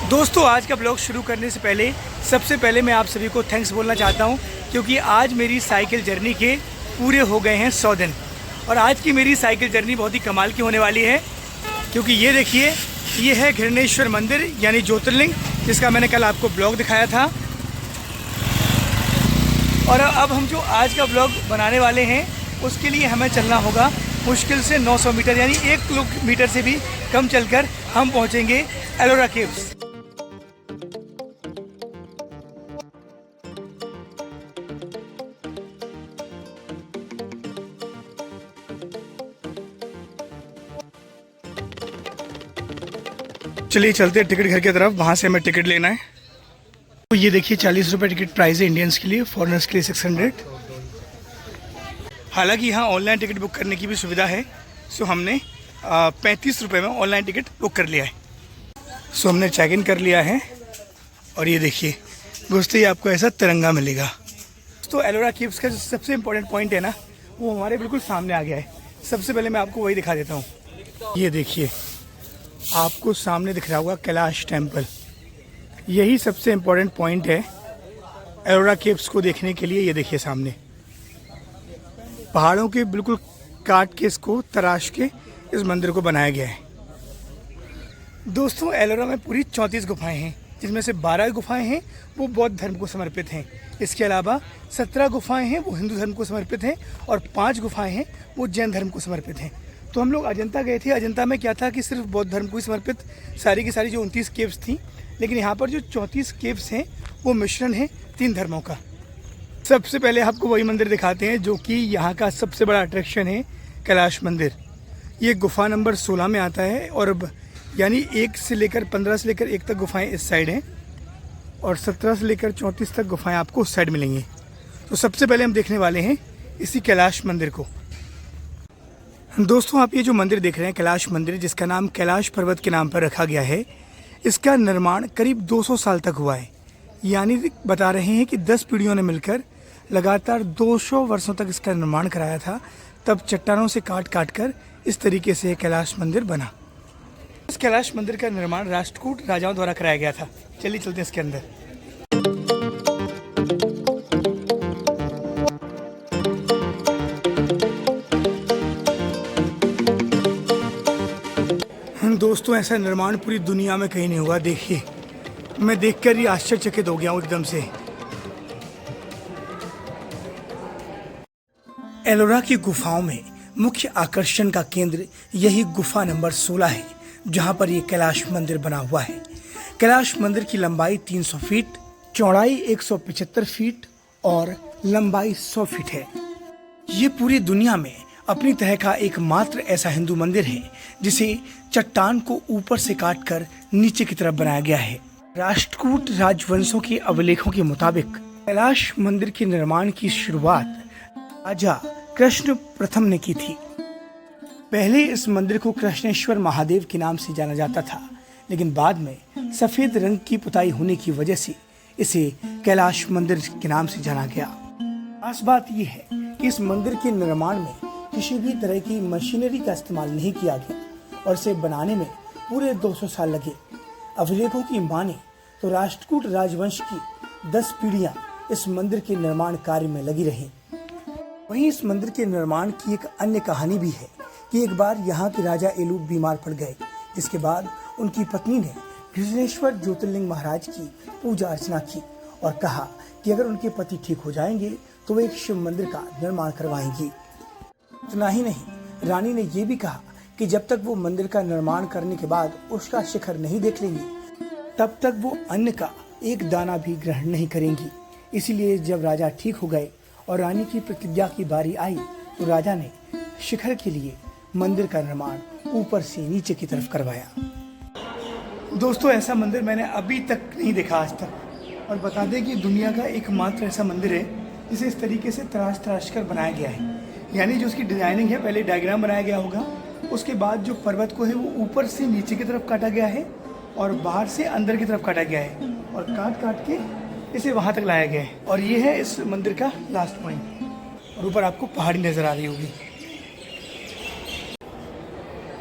दोस्तों आज का ब्लॉग शुरू करने से पहले सबसे पहले मैं आप सभी को थैंक्स बोलना चाहता हूं, क्योंकि आज मेरी साइकिल जर्नी के पूरे हो गए हैं 100 दिन। और आज की मेरी साइकिल जर्नी बहुत ही कमाल की होने वाली है, क्योंकि ये देखिए, ये है घृणेश्वर मंदिर यानी ज्योतिर्लिंग, जिसका मैंने कल आपको ब्लॉग दिखाया था। और अब हम जो आज का ब्लॉग बनाने वाले हैं उसके लिए हमें चलना होगा मुश्किल से 900 मीटर, यानी 1 किलोमीटर से भी कम चलकर हम पहुंचेंगे एलोरा केव्स। चलिए चलते हैं टिकट घर की तरफ, वहाँ से हमें टिकट लेना है। तो ये देखिए 40 रुपये टिकट प्राइस है इंडियंस के लिए, फॉरेनर्स के लिए 600। हालांकि यहाँ ऑनलाइन टिकट बुक करने की भी सुविधा है। सो हमने 35 रुपये में ऑनलाइन टिकट बुक कर लिया है। सो हमने चेक इन कर लिया है और ये देखिए घुसते ही आपको ऐसा तिरंगा मिलेगा। तो एलोरा केव्स का जो सबसे इम्पोर्टेंट पॉइंट है ना, वो हमारे बिल्कुल सामने आ गया है। सबसे पहले मैं आपको वही दिखा देता हूँ। ये देखिए आपको सामने दिख रहा होगा कैलाश टेम्पल। यही सबसे इम्पोर्टेंट पॉइंट है एलोरा केव्स को देखने के लिए। ये देखिए सामने पहाड़ों के बिल्कुल काट के इसको तराश के इस मंदिर को बनाया गया है। दोस्तों एलोरा में पूरी 34 गुफाएं हैं, जिसमें से 12 गुफाएं हैं वो बौद्ध धर्म को समर्पित हैं। इसके अलावा 17 गुफाएं हैं वो हिंदू धर्म को समर्पित हैं और 5 गुफाएं हैं वो जैन धर्म को समर्पित हैं। तो हम लोग अजंता गए थे। अजंता में क्या था कि सिर्फ बौद्ध धर्म को ही समर्पित सारी की सारी जो 29 केव्स थी, लेकिन यहाँ पर जो 34 केव्स हैं वो मिश्रण है 3 धर्मों का। सबसे पहले आपको वही मंदिर दिखाते हैं जो कि यहाँ का सबसे बड़ा अट्रैक्शन है, कैलाश मंदिर। ये गुफा नंबर 16 में आता है और यानी 1 से लेकर 15 से लेकर 1 तक गुफाएं इस साइड हैं और 17 से लेकर 34 तक गुफाएं आपको उस साइड मिलेंगी। तो सबसे पहले हम देखने वाले हैं इसी कैलाश मंदिर को। दोस्तों आप ये जो मंदिर देख रहे हैं कैलाश मंदिर, जिसका नाम कैलाश पर्वत के नाम पर रखा गया है, इसका निर्माण करीब 200 साल तक हुआ है। यानी बता रहे हैं कि 10 पीढ़ियों ने मिलकर लगातार 200 वर्षों तक इसका निर्माण कराया था। तब चट्टानों से काट काट कर इस तरीके से कैलाश मंदिर बना। इस कैलाश मंदिर का निर्माण राष्ट्रकूट राजाओं द्वारा कराया गया था। चलिए चलते हैं इसके अंदर। दोस्तों ऐसा निर्माण पूरी दुनिया में कहीं नहीं हुआ। देखिए मैं देखकर ही आश्चर्यचकित हो गया हूँ एकदम से। एलोरा की गुफाओं में मुख्य आकर्षण का केंद्र यही गुफा नंबर 16 है, जहां पर ये कैलाश मंदिर बना हुआ है। कैलाश मंदिर की लंबाई 300 फीट, चौड़ाई 175 फीट और लंबाई 100 फीट है। ये पूरी दुनिया में अपनी तरह का एकमात्र ऐसा हिंदू मंदिर है जिसे चट्टान को ऊपर से काटकर नीचे की तरफ बनाया गया है। राष्ट्रकूट राजवंशों के अभिलेखों के मुताबिक कैलाश मंदिर के निर्माण की शुरुआत राजा कृष्ण प्रथम ने की थी। पहले इस मंदिर को कृष्णेश्वर महादेव के नाम से जाना जाता था, लेकिन बाद में सफेद रंग की पुताई होने की वजह से इसे कैलाश मंदिर के नाम से जाना गया। खास बात यह है कि इस मंदिर के निर्माण में किसी भी तरह की मशीनरी का इस्तेमाल नहीं किया गया और इसे बनाने में पूरे 200 साल लगे। अभिलेखों की माने तो राष्ट्रकूट राजवंश की 10 पीढ़ियां इस मंदिर के निर्माण कार्य में लगी रहीं। वहीं इस मंदिर के निर्माण की एक अन्य कहानी भी है कि एक बार यहाँ के राजा एलूप बीमार पड़ गए, जिसके बाद उनकी पत्नी ने घृणेश्वर ज्योतिर्लिंग महाराज की पूजा अर्चना की और कहा कि अगर उनके पति ठीक हो जाएंगे तो वे एक शिव मंदिर का निर्माण करवाएंगी। इतना ही नहीं, रानी ने यह भी कहा कि जब तक वो मंदिर का निर्माण करने के बाद उसका शिखर नहीं देख लेंगी, तब तक वो अन्न का एक दाना भी ग्रहण नहीं करेंगी। इसीलिए जब राजा ठीक हो गए और रानी की प्रतिज्ञा की बारी आई, तो राजा ने शिखर के लिए मंदिर का निर्माण ऊपर से नीचे की तरफ करवाया। दोस्तों ऐसा मंदिर मैंने अभी तक नहीं देखा आज तक। और बता दें कि दुनिया का एकमात्र ऐसा मंदिर है जिसे इस तरीके से तराश तराश कर बनाया गया है। यानी जो उसकी डिजाइनिंग है, पहले डायग्राम बनाया गया होगा, उसके बाद जो पर्वत को है वो ऊपर से नीचे की तरफ काटा गया है और बाहर से अंदर की तरफ काटा गया है और काट काट के इसे वहाँ तक लाया गया है। और ये है इस मंदिर का लास्ट पॉइंट। और ऊपर आपको पहाड़ी नज़र आ रही होगी।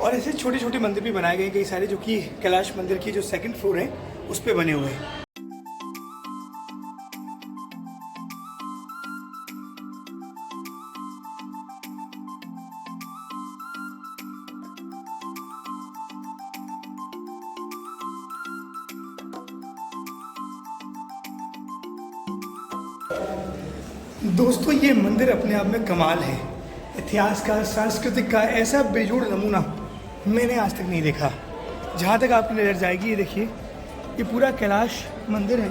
और ऐसे छोटे छोटे मंदिर भी बनाए गए कई सारे, जो कि कैलाश मंदिर की जो 2nd फ्लोर है उस पे बने हुए हैं। दोस्तों ये मंदिर अपने आप में कमाल है। इतिहास का, सांस्कृतिक का ऐसा बेजोड़ नमूना मैंने आज तक नहीं देखा। जहाँ तक आपकी नज़र जाएगी, ये देखिए, ये पूरा कैलाश मंदिर है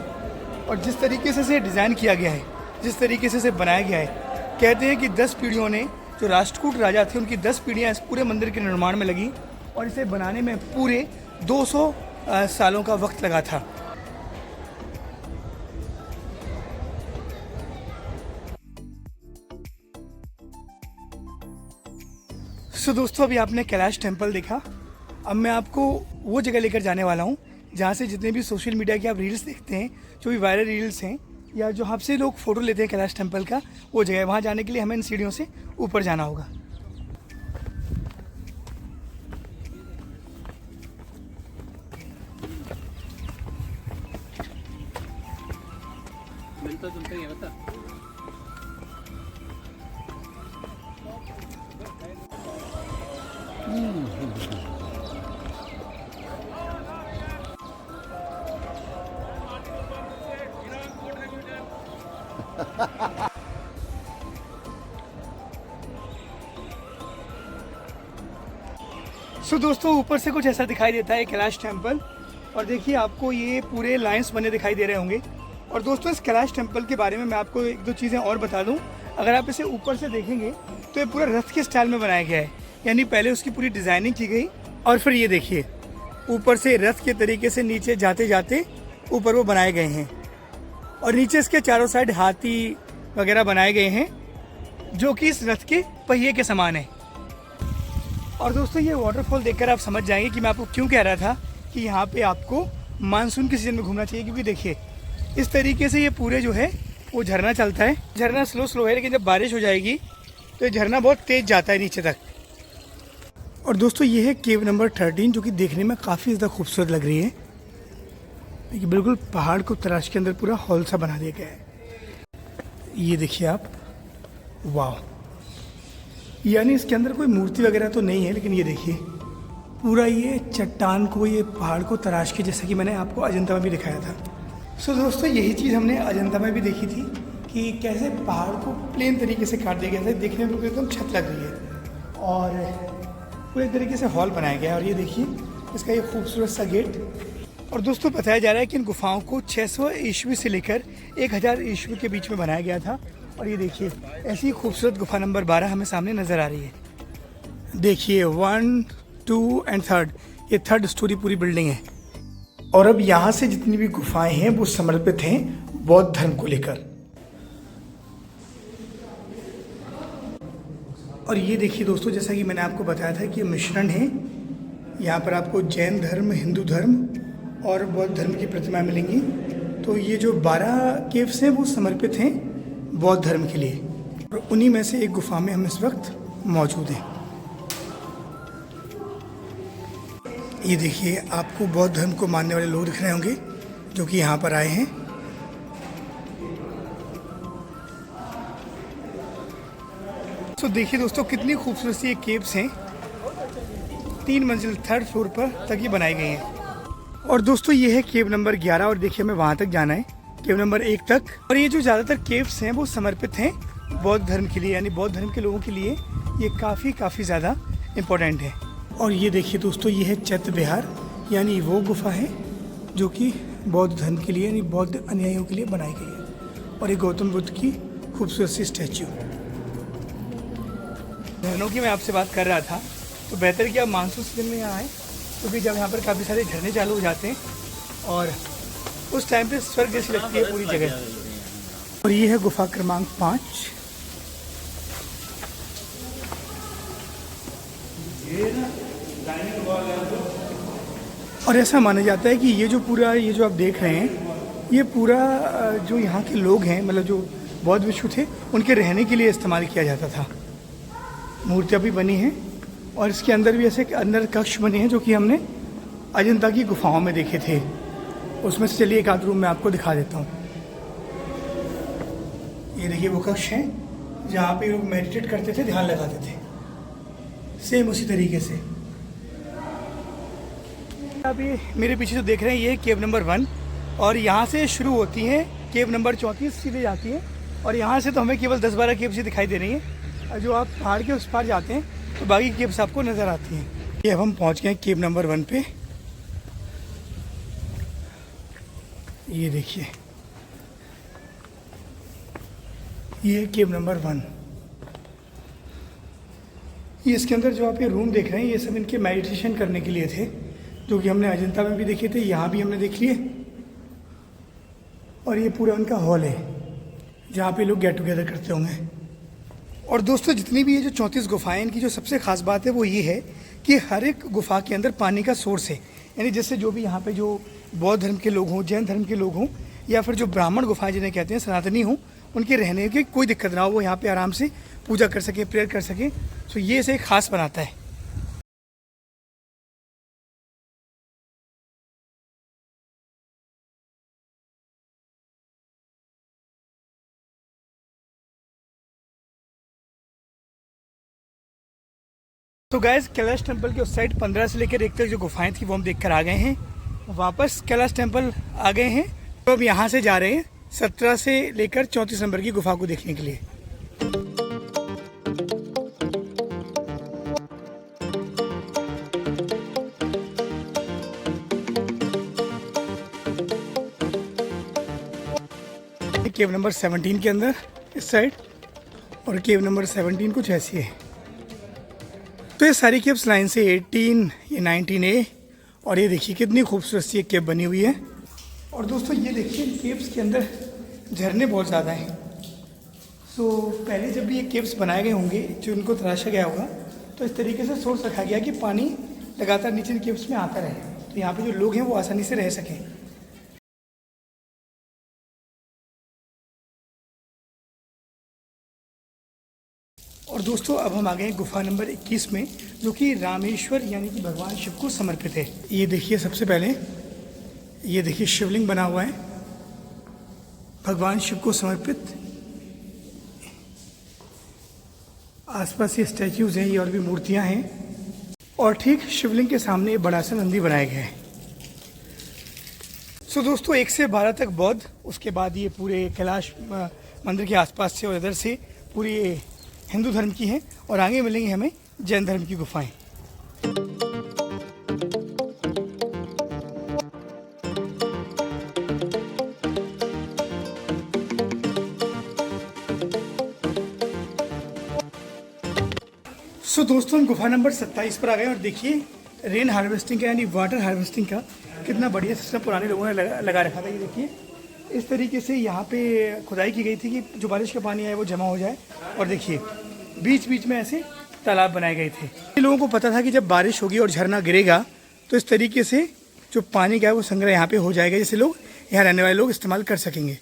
और जिस तरीके से इसे डिज़ाइन किया गया है, जिस तरीके से इसे बनाया गया है, कहते हैं कि 10 पीढ़ियों ने, जो राष्ट्रकूट राजा थे उनकी 10 पीढ़ियाँ इस पूरे मंदिर के निर्माण में लगी और इसे बनाने में पूरे 200 सालों का वक्त लगा था। सो दोस्तों, अभी आपने कैलाश टेम्पल देखा। अब मैं आपको वो जगह लेकर जाने वाला हूँ जहाँ से जितने भी सोशल मीडिया के आप रील्स देखते हैं, जो भी वायरल रील्स हैं या जो आपसे लोग फ़ोटो लेते हैं कैलाश टेम्पल का, वो जगह। वहाँ जाने के लिए हमें इन सीढ़ियों से ऊपर जाना होगा। मिलता जुलता ही होता। सो दोस्तों, ऊपर से कुछ ऐसा दिखाई देता है कैलाश टेम्पल। और देखिए, आपको ये पूरे लाइंस बने दिखाई दे रहे होंगे। और दोस्तों, इस कैलाश टेम्पल के बारे में मैं आपको 1-2 चीज़ें और बता दूं। अगर आप इसे ऊपर से देखेंगे तो ये पूरा रथ के स्टाइल में बनाया गया है, यानी पहले उसकी पूरी डिज़ाइनिंग की गई और फिर ये देखिए, ऊपर से रथ के तरीके से नीचे जाते जाते ऊपर वो बनाए गए हैं। और नीचे इसके चारों साइड हाथी वगैरह बनाए गए हैं, जो कि इस रथ के पहिए के समान है। और दोस्तों, ये वाटरफॉल देखकर आप समझ जाएंगे कि मैं आपको क्यों कह रहा था कि यहाँ पे आपको मानसून के सीजन में घूमना चाहिए। क्योंकि देखिए, इस तरीके से ये पूरे जो है वो झरना चलता है। झरना स्लो है, लेकिन जब बारिश हो जाएगी तो ये झरना बहुत तेज जाता है नीचे तक। और दोस्तों, ये है केव नंबर 13, जो कि देखने में काफ़ी ज़्यादा खूबसूरत लग रही है। ये बिल्कुल पहाड़ को तराश के अंदर पूरा हॉल सा बना दिया गया है। ये देखिए आप, वाह, यानी इसके अंदर कोई मूर्ति वगैरह तो नहीं है, लेकिन ये देखिए पूरा ये चट्टान को, ये पहाड़ को तराश के, जैसा कि मैंने आपको अजंता में भी दिखाया था। सो दोस्तों, यही चीज़ हमने अजंता में भी देखी थी कि कैसे पहाड़ को प्लेन तरीके से काट दिया गया था। देखने में एकदम छत लग रही है और पूरे तरीके से हॉल बनाया गया है। और ये देखिए इसका ये खूबसूरत सा गेट। और दोस्तों, बताया जा रहा है कि इन गुफाओं को 600 ईस्वी से लेकर 1000 ईस्वी के बीच में बनाया गया था। और ये देखिए, ऐसी खूबसूरत गुफा नंबर 12 हमें सामने नज़र आ रही है। देखिए 1, 2 एंड 3, ये 3rd स्टोरी पूरी बिल्डिंग है। और अब यहाँ से जितनी भी गुफाएं हैं वो समर्पित हैं बौद्ध धर्म को लेकर। और ये देखिए दोस्तों, जैसा कि मैंने आपको बताया था कि ये मिश्रण है। यहाँ पर आपको जैन धर्म, हिंदू धर्म और बौद्ध धर्म की प्रतिमाएं मिलेंगी। तो ये जो 12 केव्स हैं वो समर्पित हैं बौद्ध धर्म के लिए। और उन्हीं में से एक गुफा में हम इस वक्त मौजूद हैं। ये देखिए, आपको बौद्ध धर्म को मानने वाले लोग दिख रहे होंगे जो कि यहाँ पर आए हैं। तो देखिए दोस्तों, कितनी खूबसूरत सी ये केव्स हैं। 3 मंजिल 3rd फ्लोर पर तक ये बनाई गई हैं। और दोस्तों, ये है केव नंबर 11 और देखिए हमें वहाँ तक जाना है, केव नंबर 1 तक। और ये जो ज़्यादातर केव्स हैं वो समर्पित हैं बौद्ध धर्म के लिए, यानी बौद्ध धर्म के लोगों के लिए ये काफ़ी ज़्यादा इम्पोर्टेंट है। और ये देखिए दोस्तों, ये है चैत्य विहार, यानी वो गुफा है जो कि बौद्ध धर्म के लिए, यानी बौद्ध अनुयायियों के लिए बनाई गई है। और ये गौतम बुद्ध की खूबसूरत सी स्टैच्यू। झरनों की मैं आपसे बात कर रहा था, तो बेहतर कि आप मानसून सीजन में यहाँ आएँ, क्योंकि जब यहाँ पर काफ़ी सारे झरने चालू हो जाते हैं और उस टाइम पे स्वर्ग जैसी लगती है पूरी जगह। और ये है गुफा क्रमांक 5। और ऐसा माना जाता है कि ये जो आप देख रहे हैं, ये पूरा जो यहाँ के लोग हैं, मतलब जो बौद्ध भिक्षु थे, उनके रहने के लिए इस्तेमाल किया जाता था। मूर्तियाँ भी बनी हैं और इसके अंदर भी ऐसे अंदर कक्ष बने हैं जो कि हमने अजंता की गुफाओं में देखे थे। उसमें से चलिए एक आध रूम मैं आपको दिखा देता हूँ। ये देखिए वो कक्ष है जहाँ पे लोग मेडिटेट करते थे, ध्यान लगाते थे, सेम उसी तरीके से। आप ये मेरे पीछे जो देख रहे हैं ये केव नंबर 1 और यहाँ से शुरू होती है केव नंबर 34 सीधे जाती है और यहाँ से तो हमें केवल 10-12 केव्स ही दिखाई दे रही हैं और जो आप पहाड़ के उस पार जाते हैं तो बाकी केव्स आपको नज़र आती हैं। ये अब हम पहुँच गए केव नंबर 1 पे। ये देखिए ये केव नंबर 1। ये इसके अंदर जो आप ये रूम देख रहे हैं ये सब इनके मेडिटेशन करने के लिए थे, जो कि हमने अजंता में भी देखे थे, यहाँ भी हमने देख लिए। और ये पूरा उनका हॉल है जहाँ पे लोग गेट टुगेदर करते होंगे। और दोस्तों जितनी भी ये जो 34 गुफाएं, इनकी जो सबसे खास बात है वो ये है कि हर एक गुफा के अंदर पानी का सोर्स है। यानी जैसे जो भी यहाँ पे जो बौद्ध धर्म के लोग हों, जैन धर्म के लोग हों या फिर जो ब्राह्मण गुफाएं जिन्हें कहते हैं, सनातनी हों, उनके रहने की कोई दिक्कत ना हो, वो यहाँ पे आराम से पूजा कर सके, प्रेयर कर सके। तो ये इसे खास बनाता है। तो गैस कैलाश टेम्पल के उस साइड 15 से लेकर 1 तक जो गुफाएं थी वो हम देख कर आ गए हैं। वापस कैलाश टेम्पल आ गए हैं तो अब यहाँ से जा रहे हैं 17 से लेकर 34 नंबर की गुफा को देखने के लिए। केव नंबर 17 के अंदर इस साइड और केव नंबर 17 कुछ ऐसी है। तो ये सारी केव्स लाइन से 18, ये 19A और ये देखिए कितनी खूबसूरत सी एक केव बनी हुई है। और दोस्तों ये देखिए केव्स के अंदर झरने बहुत ज़्यादा हैं। सो पहले जब भी ये केव्स बनाए गए होंगे, जो इनको तराशा गया होगा, तो इस तरीके से सोर्स रखा गया कि पानी लगातार नीचे केव्स में आता रहे, तो यहाँ पे जो लोग हैं वो आसानी से रह सकें। और दोस्तों अब हम आ गए गुफा नंबर 21 में, जो कि रामेश्वर यानी कि भगवान शिव को समर्पित है। ये देखिए सबसे पहले ये देखिए शिवलिंग बना हुआ है भगवान शिव को समर्पित। आसपास ये स्टैच्यूज हैं, ये और भी मूर्तियां हैं और ठीक शिवलिंग के सामने ये बड़ा सा नंदी बनाया गया है। सो दोस्तों 1 से 12 तक बौद्ध, उसके बाद ये पूरे कैलाश मंदिर के आसपास से और इधर से पूरी हिंदू धर्म की हैं और आगे मिलेंगी हमें जैन धर्म की गुफाएं। सो दोस्तों हम गुफा नंबर 27 पर आ गए और देखिए रेन हार्वेस्टिंग का यानी वाटर हार्वेस्टिंग का कितना बढ़िया सिस्टम पुराने लोगों ने लगा रखा था। ये देखिए इस तरीके से यहाँ पे खुदाई की गई थी कि जो बारिश का पानी है वो जमा हो जाए। और देखिए बीच बीच में ऐसे तालाब बनाए गए थे। लोगों को पता था कि जब बारिश होगी और झरना गिरेगा तो इस तरीके से जो पानी का है वो संग्रह यहाँ पे हो जाएगा, जिससे लोग यहाँ रहने वाले लोग इस्तेमाल कर सकेंगे।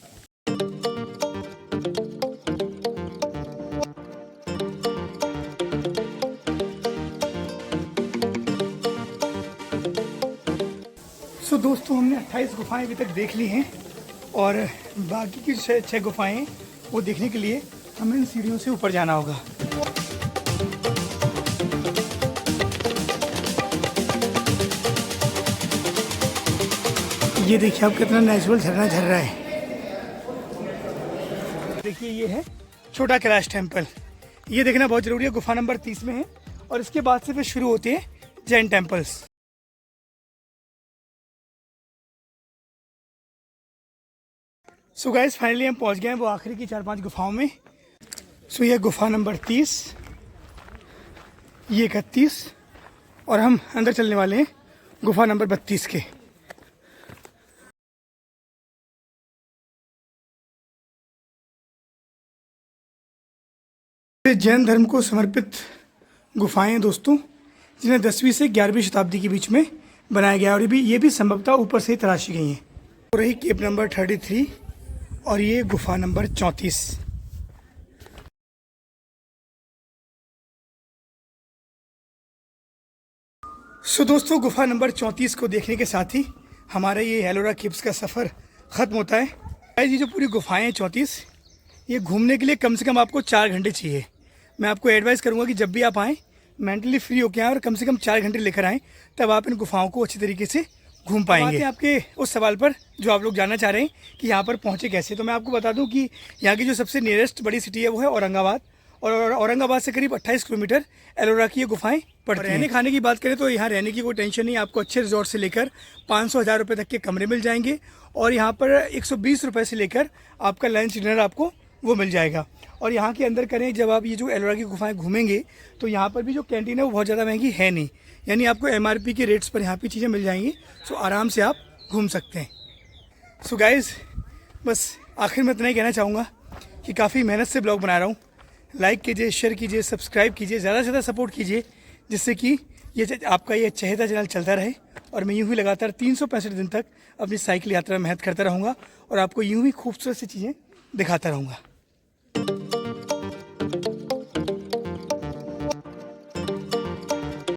सो दोस्तों हमने 28 गुफाएं अभी तक देख ली हैं और बाकी की 6 गुफाएं वो देखने के लिए हमें इन सीढ़ियों से ऊपर जाना होगा। ये देखिए आप कितना नेचुरल झरना झर रहा है। देखिए ये है छोटा कैलाश टेम्पल। ये देखना बहुत जरूरी है, गुफा नंबर 30 में है और इसके बाद से फिर शुरू होते हैं Jain temples. So guys finally हम पहुंच गए हैं वो आखिरी की 4-5 गुफाओं में। सो ये गुफा नंबर 30, ये 31 और हम अंदर चलने वाले हैं गुफा नंबर 32 के। जैन धर्म को समर्पित गुफाएं दोस्तों, जिन्हें 10वीं से 11वीं शताब्दी के बीच में बनाया गया और ये भी संभवतः ऊपर से ही तराशी गई हैं। तो रही केव नंबर 33 और ये गुफा नंबर 34। सो दोस्तों गुफा नंबर 34 को देखने के साथ ही हमारा ये एलोरा केव्स का सफ़र ख़त्म होता है। गाइस ये जो पूरी गुफाएं हैं 34, ये घूमने के लिए कम से कम आपको 4 घंटे चाहिए। मैं आपको एडवाइस करूँगा कि जब भी आप आएँ मेंटली फ्री होकर आएँ और कम से कम 4 घंटे लेकर आएँ, तब आप इन गुफाओं को अच्छी तरीके से घूम पाएंगे। आपके उस सवाल पर जो आप लोग जानना चाह रहे हैं कि यहाँ पर पहुँचे कैसे, तो मैं आपको बता दूँ कि यहाँ की जो सबसे नियरेस्ट बड़ी सिटी है वो है औरंगाबाद, और औरंगाबाद से करीब 28 किलोमीटर एलोरा की ये गुफाएं पड़ती हैं। रहने खाने की बात करें तो यहाँ रहने की कोई टेंशन नहीं, आपको अच्छे रिजॉर्ट से लेकर 500-1000 रुपये तक के कमरे मिल जाएंगे, और यहाँ पर 120 रुपये से लेकर आपका लंच डिनर आपको वो मिल जाएगा। और यहाँ के अंदर करें, जब आप ये जो एलोरा की गुफाएं घूमेंगे तो यहाँ पर भी जो कैंटीन है वो बहुत ज़्यादा महंगी है नहीं, यानी आपको MRP के रेट्स पर यहाँ पर चीज़ें मिल जाएंगी। सो आराम से आप घूम सकते हैं। सो गाइज़ बस आखिर में इतना ही कहना चाहूँगा कि काफ़ी मेहनत से ब्लॉग बना रहा हूँ। लाइक कीजिए, शेयर कीजिए, सब्सक्राइब कीजिए, ज़्यादा से ज़्यादा सपोर्ट कीजिए, जिससे कि ये आपका ये चहेता चैनल चलता रहे और मैं यूँ ही लगातार 365 दिन तक अपनी साइकिल यात्रा में मेहनत करता रहूँगा और आपको यूँ ही खूबसूरत सी चीज़ें दिखाता रहूँगा।